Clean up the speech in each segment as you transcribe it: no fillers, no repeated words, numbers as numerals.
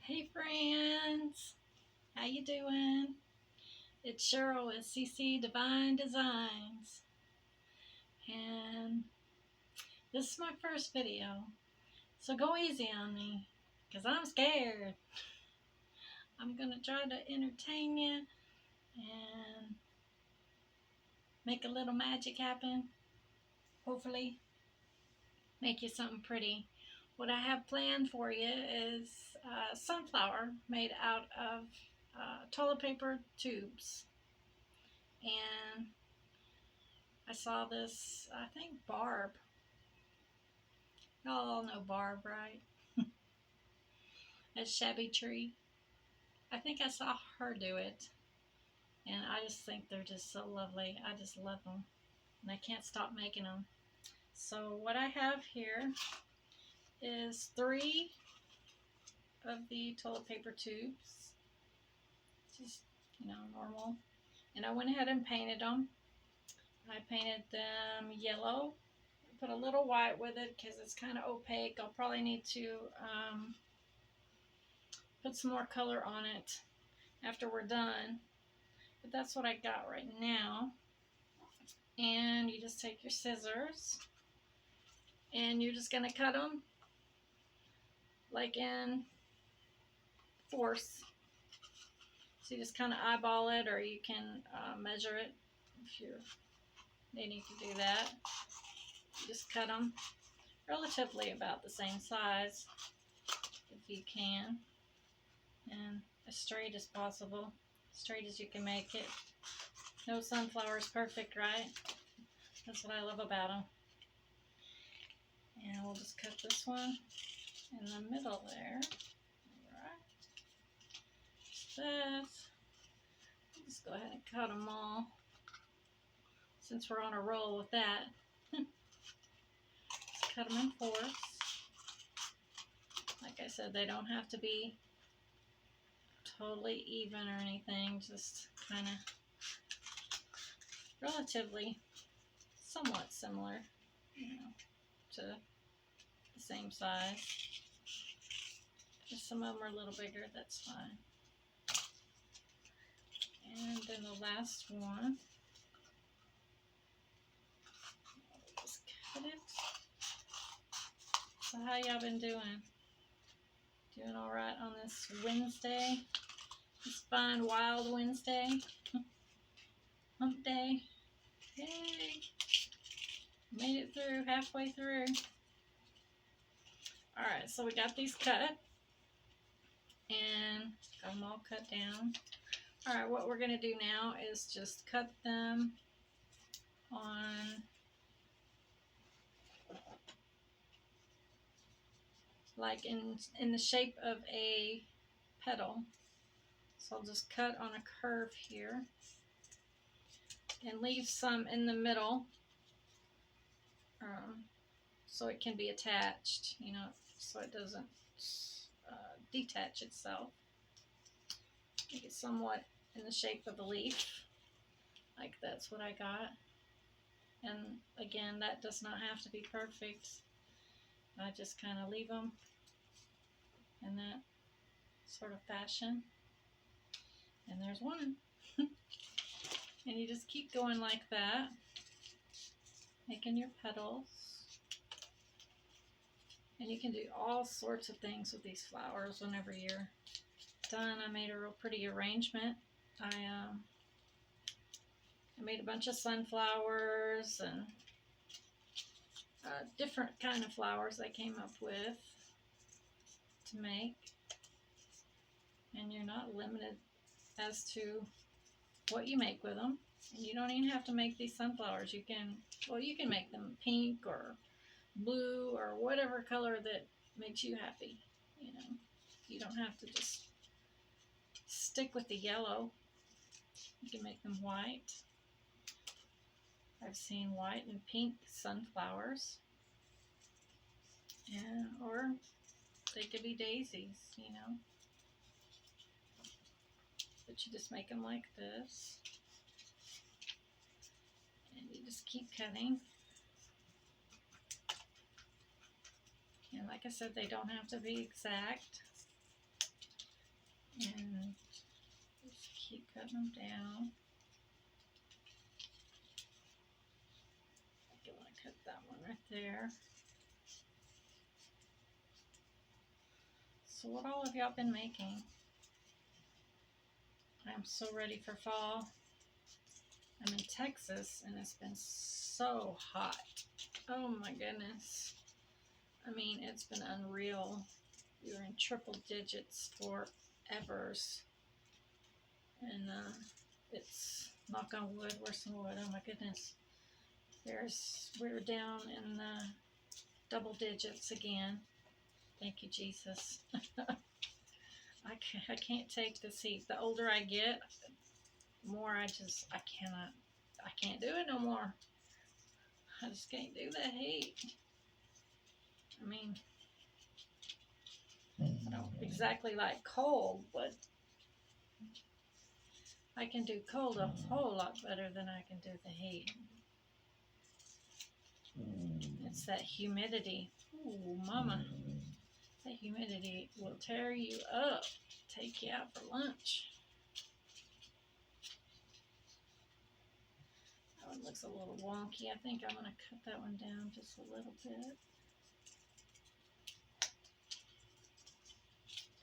Hey friends, how you doing? It's Cheryl with CC Divine Designs, and this is my first video, so go easy on me, because I'm scared. I'm going to try to entertain you and make a little magic happen, hopefully make you something pretty. What I have planned for you is a sunflower made out of toilet paper tubes. And I saw this, I think Barb. Y'all all know Barb, right? At Shabby Tree. I think I saw her do it. And I just think they're just so lovely. I just love them. And I can't stop making them. So what I have here is 3 of the toilet paper tubes. Just, normal. And I went ahead and painted them. I painted them yellow. Put a little white with it because it's kind of opaque. I'll probably need to put some more color on it after we're done. But that's what I got right now. And you just take your scissors and you're just going to cut them like in fourths. So you just kind of eyeball it, or you can measure it if you're needing to do that. You just cut them relatively about the same size if you can, and as straight as possible, straight as you can make it. No sunflower is perfect, right? That's what I love about them. And we'll just cut this one in the middle there. Alright. This. Just go ahead and cut them all, since we're on a roll with that. Just cut them in fourths. Like I said, they don't have to be totally even or anything, just kind of relatively somewhat similar, to the same size. If some of them are a little bigger, that's fine. And then the last one, just cut it. So how y'all been doing? Doing all right on this Wednesday? This fine wild Wednesday? Hump day? Yay! Made it through, halfway through. Alright, so we got these cut. And got them all cut down. Alright, what we're going to do now is just cut them on like in the shape of a petal. So I'll just cut on a curve here and leave some in the middle so it can be attached, so it doesn't detach itself. Make it somewhat in the shape of a leaf, like that's what I got. And again, that does not have to be perfect. I just kind of leave them in that sort of fashion. And there's one. And you just keep going like that, making your petals. And you can do all sorts of things with these flowers whenever you're done. I made a real pretty arrangement. I made a bunch of sunflowers and different kind of flowers I came up with to make. And you're not limited as to what you make with them. And you don't even have to make these sunflowers. You can make them pink or blue or whatever color that makes you happy. You don't have to just stick with the yellow. You can make them white. I've seen white and pink sunflowers, or they could be daisies, but you just make them like this, and you just keep cutting. And like I said, they don't have to be exact. And just keep cutting them down. I want to cut that one right there. So what all have y'all been making? I'm so ready for fall. I'm in Texas and it's been so hot. Oh my goodness. I mean, it's been unreal. We were in triple digits for evers. And it's, knock on wood, where's some wood? Oh my goodness. We're down in the double digits again. Thank you, Jesus. I can't take this heat. The older I get, more I can't do it no more. I just can't do the heat. I mean, I don't exactly like cold, but I can do cold a whole lot better than I can do the heat. It's that humidity. Ooh, mama. That humidity will tear you up, take you out for lunch. That one looks a little wonky. I think I'm going to cut that one down just a little bit.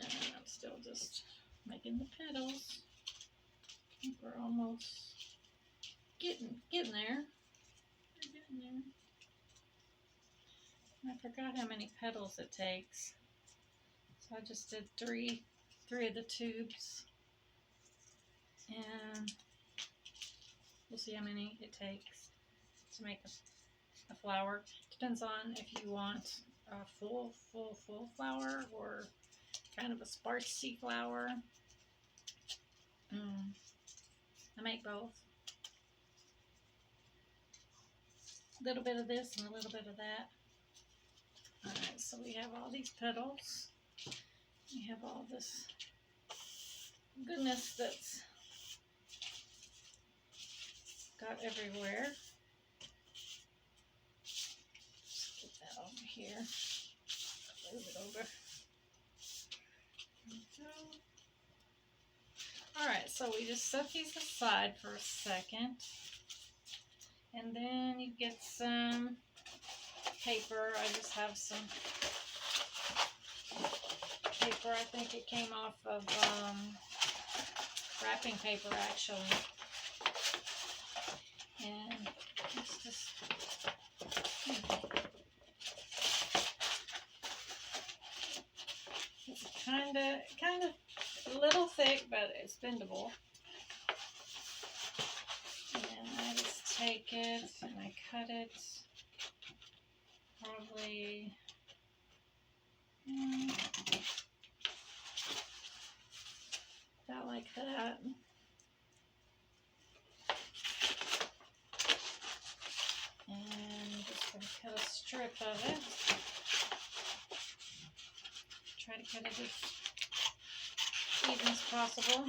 And I'm still just making the petals. I think we're almost getting there. We're getting there. I forgot how many petals it takes. So I just did three of the tubes. And we'll see how many it takes to make a flower. Depends on if you want a full flower or kind of a sparsy flower. I make both. A little bit of this and a little bit of that. Alright, so we have all these petals. We have all this goodness that's got everywhere. Just get that over here. Move it over. There we go. Alright, so we just set these aside for a second. And then you get some paper. I just have some paper. I think it came off of wrapping paper actually. And it's just it's kind of a little thick, but it's bendable. And I just take it and I cut it probably about like that. And I'm just going to cut a strip of it. Try to cut it as even as possible.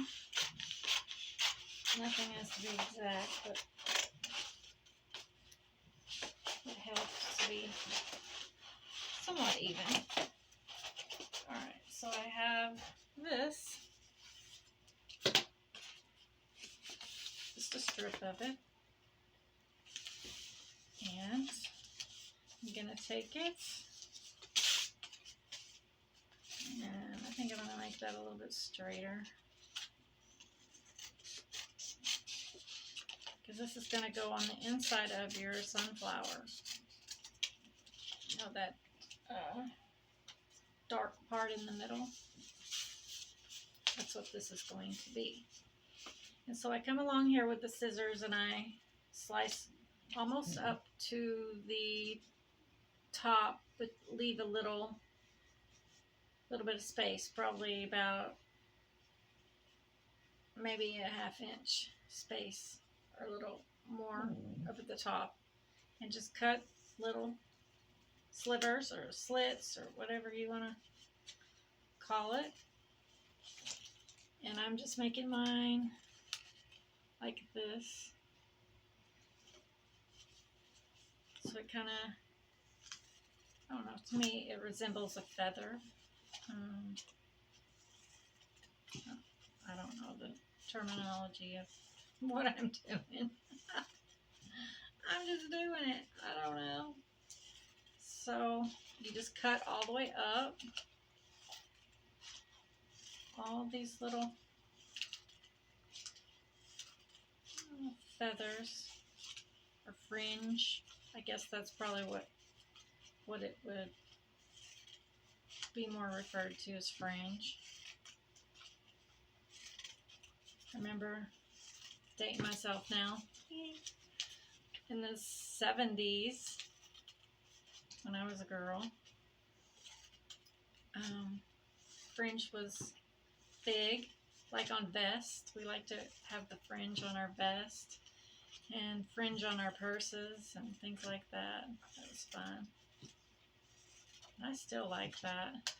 Nothing has to be exact, but it helps to be somewhat even. Alright, so I have this. Just a strip of it. And I'm going to take it. And I think I'm going to make that a little bit straighter. Because this is going to go on the inside of your sunflower. You know that dark part in the middle? That's what this is going to be. And so I come along here with the scissors and I slice almost up to the top, but leave a little bit of space, probably about maybe a ½ inch space or a little more up at the top, and just cut little slivers or slits or whatever you want to call it. And I'm just making mine like this. So it kind of, I don't know, to me it resembles a feather. I don't know the terminology of what I'm doing. I'm just doing it. I don't know. So you just cut all the way up. All these little feathers or fringe. I guess that's probably what it would be more referred to as fringe. I remember dating myself now. In the 70s, when I was a girl, fringe was big, like on vests. We like to have the fringe on our vest and fringe on our purses and things like that. That was fun. I still like that.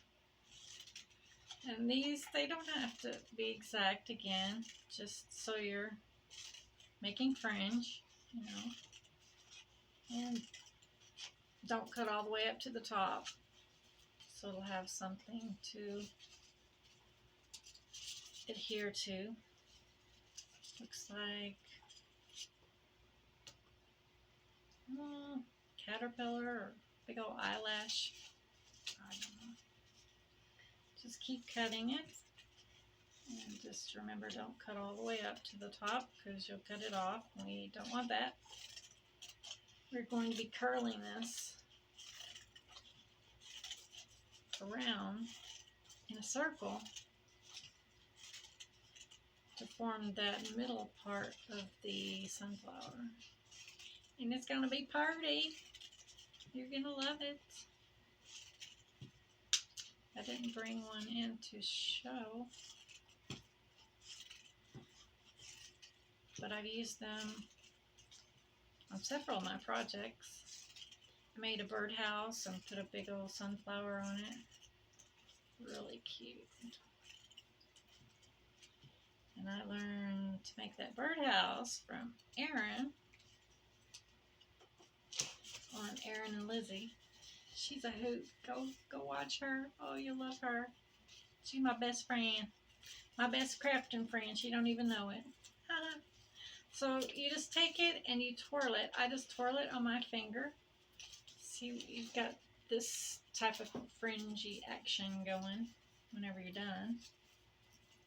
And these, they don't have to be exact again, just so you're making fringe, you know. And don't cut all the way up to the top, so it'll have something to adhere to. Looks like caterpillar or big old eyelash. I don't know. Just keep cutting it. And just remember, don't cut all the way up to the top because you'll cut it off. We don't want that. We're going to be curling this around in a circle to form that middle part of the sunflower. And it's going to be pretty. You're going to love it. I didn't bring one in to show, but I've used them on several of my projects. I made a birdhouse and put a big old sunflower on it. Really cute. And I learned to make that birdhouse from Erin on Erin and Lizzie. She's a hoot. Go watch her. Oh, you'll love her. She's my best friend. My best crafting friend. She don't even know it. So you just take it and you twirl it. I just twirl it on my finger. See, you've got this type of fringy action going whenever you're done.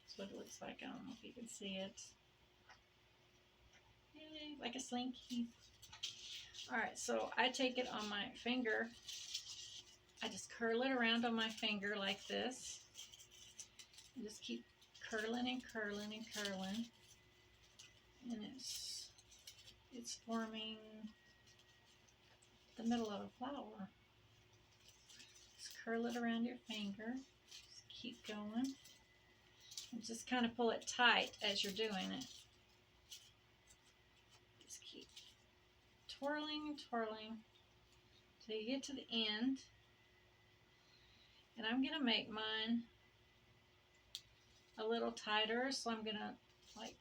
That's what it looks like. I don't know if you can see it. Yay, like a slinky. Alright, so I take it on my finger. I just curl it around on my finger like this. And just keep curling and curling and curling. And it's forming the middle of a flower. Just curl it around your finger. Just keep going. And just kind of pull it tight as you're doing it. Just keep twirling and twirling till you get to the end. And I'm going to make mine a little tighter, so I'm going to like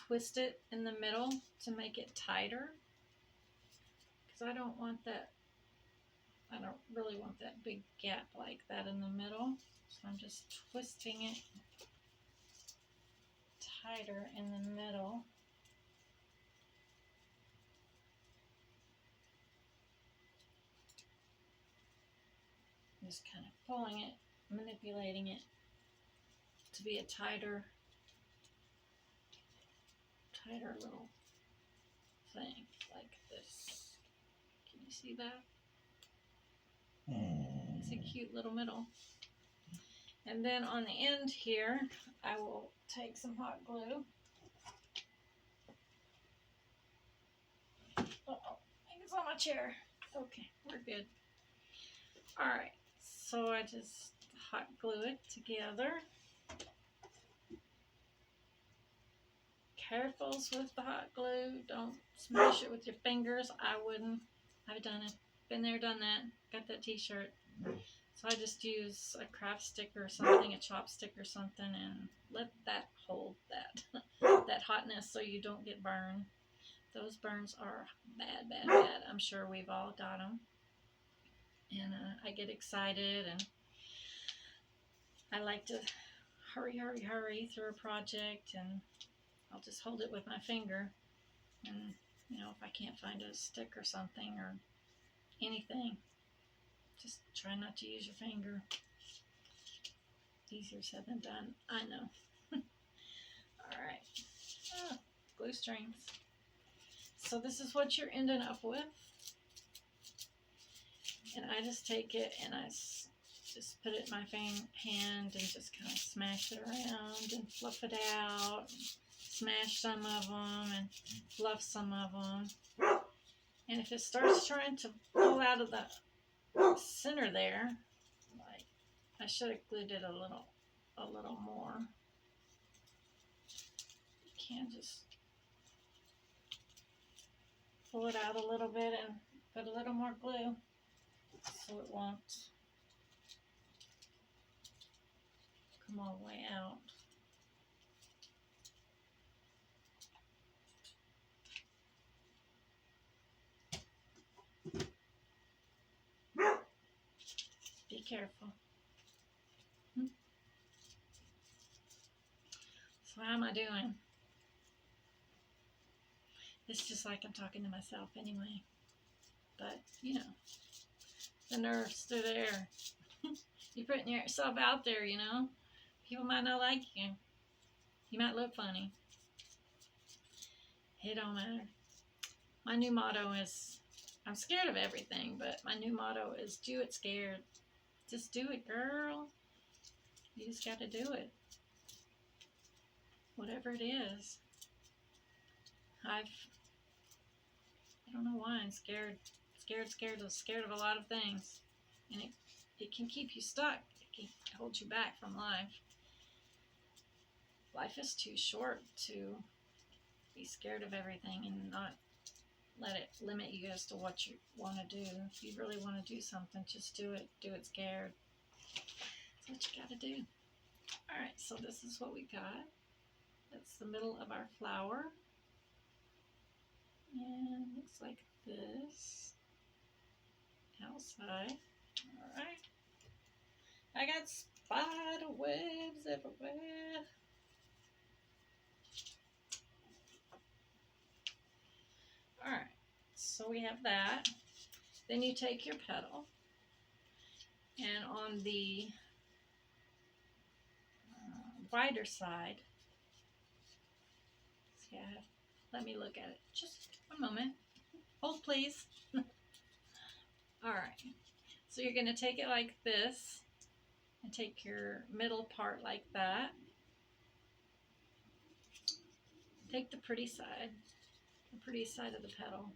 twist it in the middle to make it tighter, because I don't want that, I don't really want that big gap like that in the middle, so I'm just twisting it tighter in the middle. Just kind of pulling it, manipulating it to be a tighter little thing like this. Can you see that? It's a cute little middle. And then on the end here, I will take some hot glue. Uh-oh, I think it's on my chair. Okay, we're good. Alright, so I just hot glue it together. Careful with the hot glue. Don't smash it with your fingers. I wouldn't. I've done it. Been there, done that. Got that t-shirt. So I just use a craft stick or something, a chopstick or something, and let that hold that hotness so you don't get burned. Those burns are bad, bad, bad. I'm sure we've all got them. And I get excited, and I like to hurry through a project, and I'll just hold it with my finger, and you know, if I can't find a stick or something or anything, just try not to use your finger. Easier said than done, I know. Alright, glue strings. So this is what you're ending up with. And I just take it and I just put it in my hand and just kind of smash it around and fluff it out. Smash some of them and fluff some of them. And if it starts trying to pull out of the center there, like I should have glued it a little more. You can just pull it out a little bit and put a little more glue so it won't come all the way out. Be careful. So how am I doing? It's just like I'm talking to myself anyway. But, you know, the nerves are there. You're putting yourself out there, you know. People might not like you. You might look funny. It don't matter. My new motto is, I'm scared of everything, but my new motto is do it scared. Just do it, girl. You just got to do it. Whatever it is. I don't know why I'm scared. Scared of a lot of things. And it can keep you stuck. It can hold you back from life. Life is too short to be scared of everything and not let it limit you as to what you want to do. If you really want to do something, just do it. Do it scared. That's what you got to do. Alright, so this is what we got. That's the middle of our flower. And it looks like this outside. Alright. I got spider webs everywhere. Alright, so we have that. Then you take your petal, and on the wider side, see, let me look at it. Just one moment. Hold, please. Alright, so you're going to take it like this, and take your middle part like that. Take the pretty side of the petal.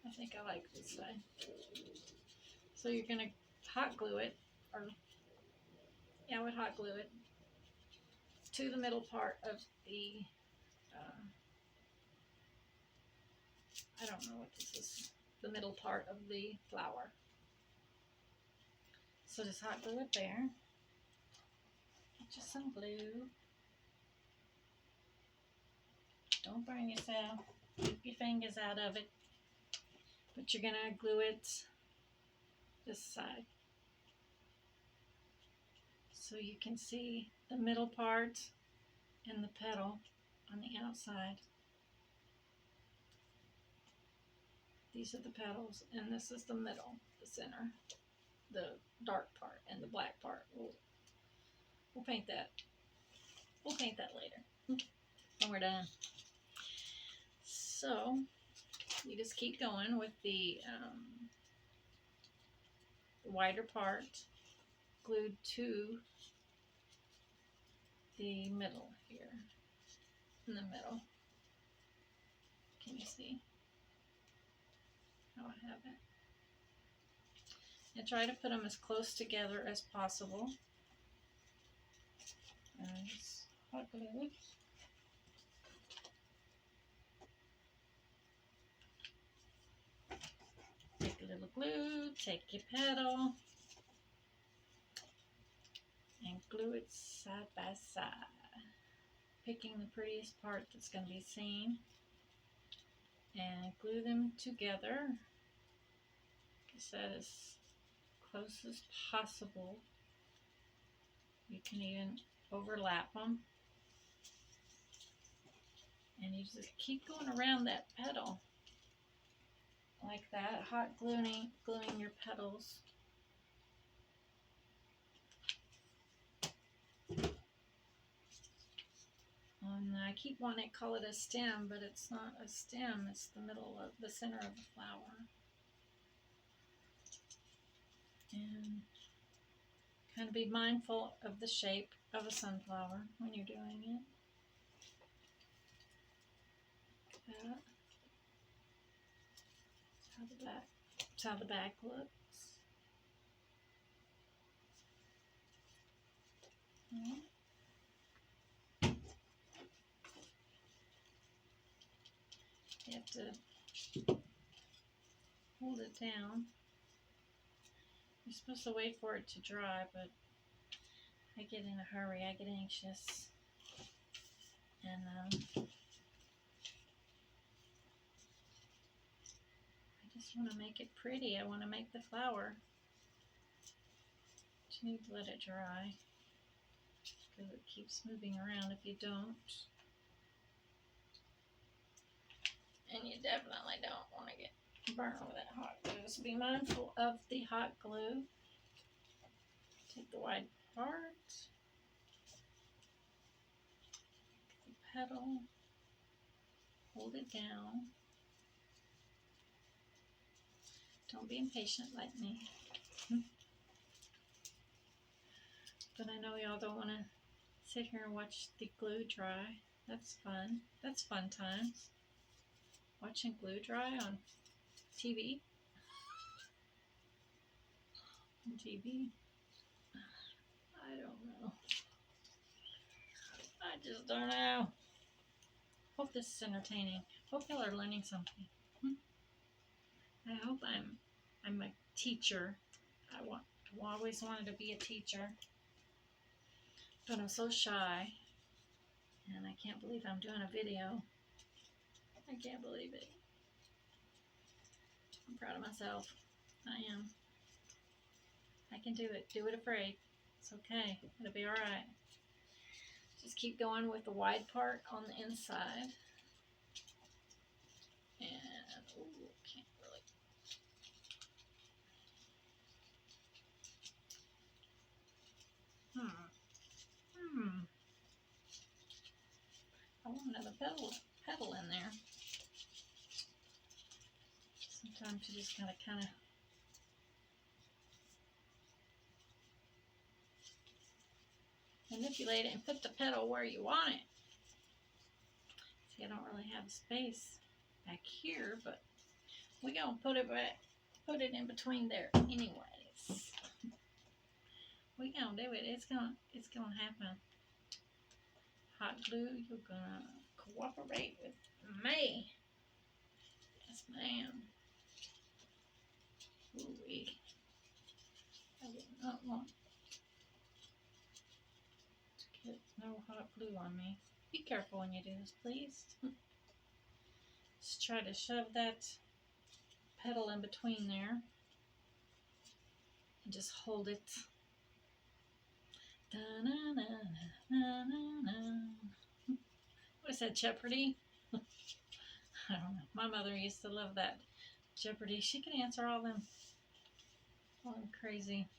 I think I like this side. So you're going to hot glue it, or yeah, I would hot glue it to the middle part of the, I don't know what this is, the middle part of the flower. So just hot glue it there. Get you some glue. Don't burn yourself. Keep your fingers out of it. But you're going to glue it this side. So you can see the middle part and the petal on the outside. These are the petals, and this is the middle, the center, the dark part, and the black part. We'll paint that. We'll paint that later when we're done. So you just keep going with the wider part glued to the middle here, in the middle. Can you see how I have it? And try to put them as close together as possible. And just hot glue. Take a little glue, take your petal, and glue it side by side. Picking the prettiest part that's going to be seen, and glue them together. Like I said, as close as possible You can even overlap them. And you just keep going around that petal like that, hot gluing your petals. And I keep wanting to call it a stem, but it's not a stem, it's the middle of the center of the flower. And kind of be mindful of the shape of a sunflower when you're doing it. That. That's how the back looks. Okay. You have to hold it down. You're supposed to wait for it to dry, but I get in a hurry. I get anxious. And I just want to make it pretty. I want to make the flower. But you need to let it dry because it keeps moving around if you don't. And you definitely don't want to get burnt with that hot glue. So be mindful of the hot glue. Take the wide part, the petal, hold it down. Don't be impatient like me. But I know y'all don't want to sit here and watch the glue dry. That's fun. That's fun times. Watching glue dry on TV. On TV. I don't know. I just don't know. Hope this is entertaining. Hope y'all are learning something. I hope I'm a teacher. I always wanted to be a teacher. But I'm so shy. And I can't believe I'm doing a video. I can't believe it. I'm proud of myself. I am. I can do it. Do it afraid. It's okay. It'll be alright. Just keep going with the wide part on the inside. And, ooh, can't really. I want another petal in there. Sometimes you just gotta kind of manipulate it and put the petal where you want it. See, I don't really have space back here, but we're gonna put it in between there anyways. We're gonna do it. It's gonna happen. Hot glue, you're gonna cooperate with me. Yes, ma'am. Ooh-wee. I did not want to get no hot glue on me. Be careful when you do this, please. Just try to shove that petal in between there and just hold it. What is that, Jeopardy? I don't know. My mother used to love that Jeopardy. She can answer all them crazy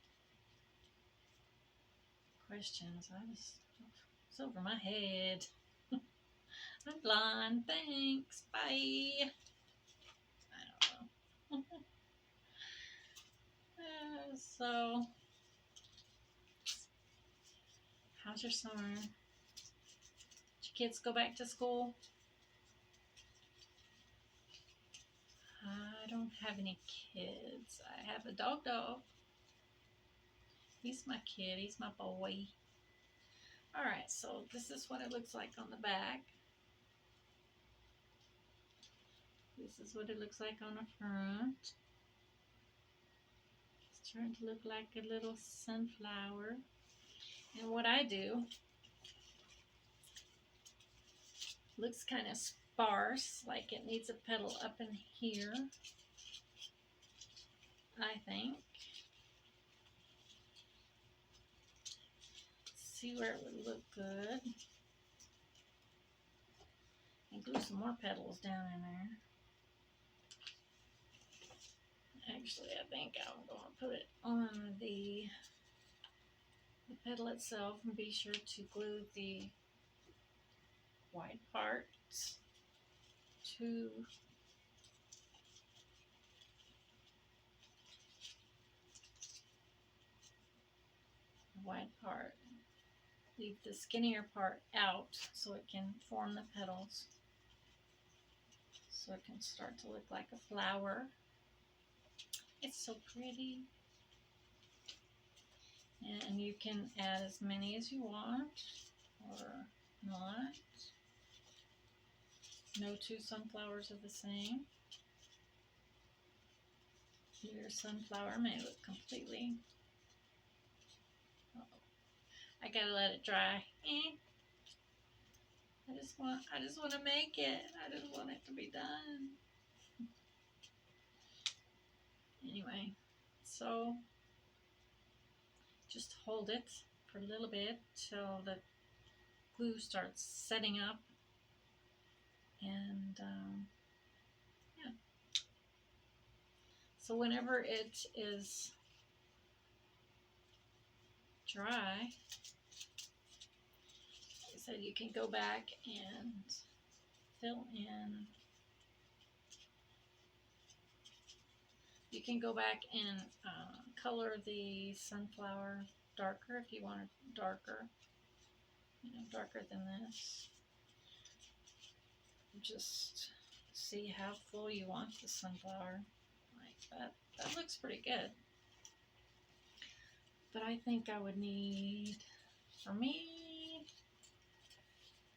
questions. It's over my head. I'm blind. Thanks. Bye. I don't know. So, how's your summer? Did your kids go back to school? I don't have any kids. I have a dog. He's my kid. He's my boy. Alright, so this is what it looks like on the back. This is what it looks like on the front. It's trying to look like a little sunflower. And what I do, looks kind of sparse, like it needs a petal up in here, I think. see where it would look good. And glue some more petals down in there. Actually, I think I'm going to put it on the petal itself, and be sure to glue the white parts to the white part. Leave the skinnier part out so it can form the petals, so it can start to look like a flower. It's so pretty. And you can add as many as you want or not. No two sunflowers are the same. Your sunflower may look completely... I gotta let it dry. I just want to make it. I just want it to be done. Anyway, so just hold it for a little bit till the glue starts setting up, and yeah. So whenever it is dry, like I said, you can go back and fill in. You can go back and color the sunflower darker if you want it darker, darker than this. Just see how full you want the sunflower. Like that. That looks pretty good. But I think I would need, for me,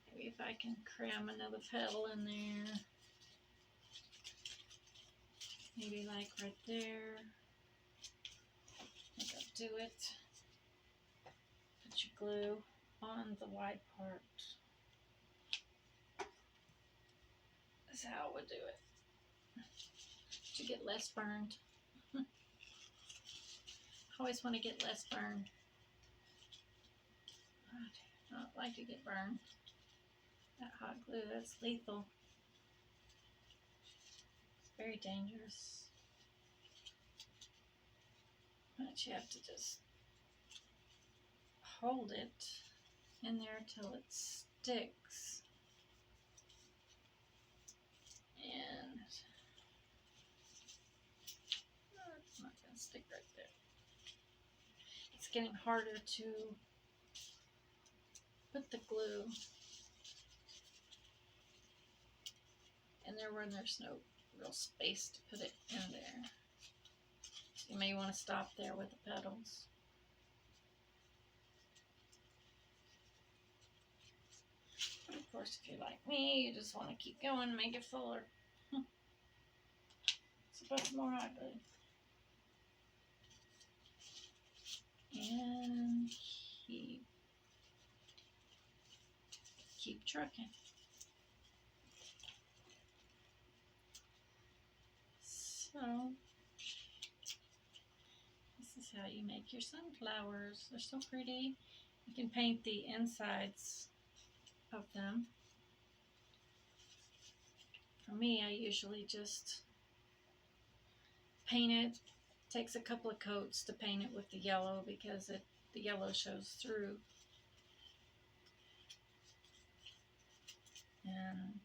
maybe if I can cram another petal in there. Maybe like right there. I think I'll do it. Put your glue on the white part. That's how I would do it. To get less burned. I always want to get less burned. I do not like to get burned. That hot glue, that's lethal. It's very dangerous. But you have to just hold it in there till it sticks. And it's not going to stick right there. It's getting harder to put the glue in there when there's no real space to put it in there. So you may want to stop there with the petals. But of course, if you're like me, you just want to keep going and make it fuller. So put more hot glue. And keep trucking. So this is how you make your sunflowers. They're so pretty. You can paint the insides of them. For me, I usually just paint it. Takes a couple of coats to paint it with the yellow because the yellow shows through. And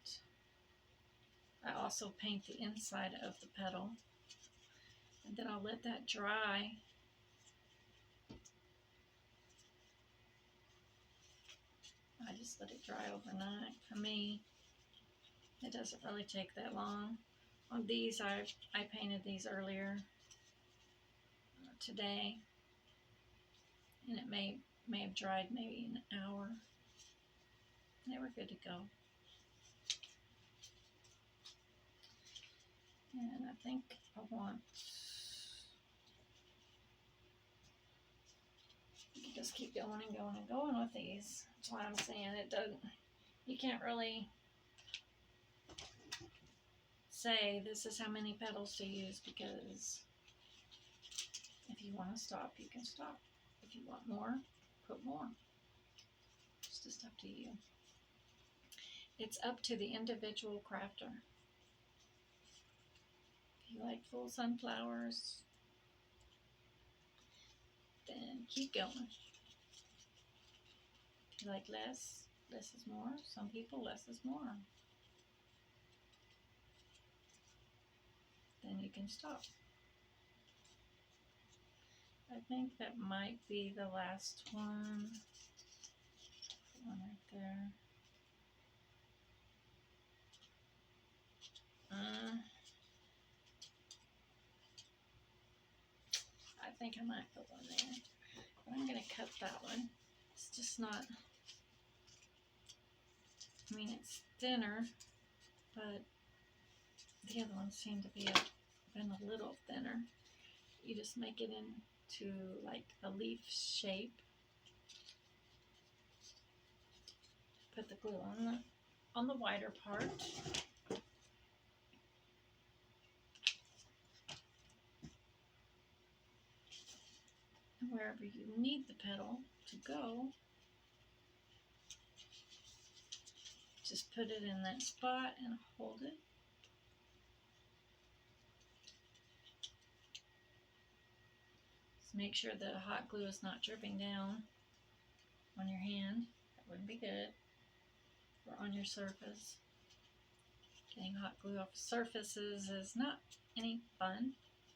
I also paint the inside of the petal, and then I'll let that dry. I just let it dry overnight. For me, it doesn't really take that long. On these, I painted these earlier today, and it may have dried maybe an hour. They were good to go. And I think I want, you can just keep going and going and going with these. That's why I'm saying it doesn't, you can't really say this is how many petals to use, because if you want to stop, you can stop. If you want more, put more. just up to you. It's up to the individual crafter. If you like full sunflowers, then keep going. If you like less, less is more. Some people, less is more. Then you can stop. I think that might be the last one. One right there. I think I might put one there, but I'm going to cut that one. It's just not, I mean, it's thinner, but the other ones seem to be been a little thinner. You just make it into like a leaf shape. Put the glue on the wider part. And wherever you need the petal to go, just put it in that spot and hold it. Just make sure the hot glue is not dripping down on your hand. That wouldn't be good. Or on your surface. Getting hot glue off surfaces is not any fun.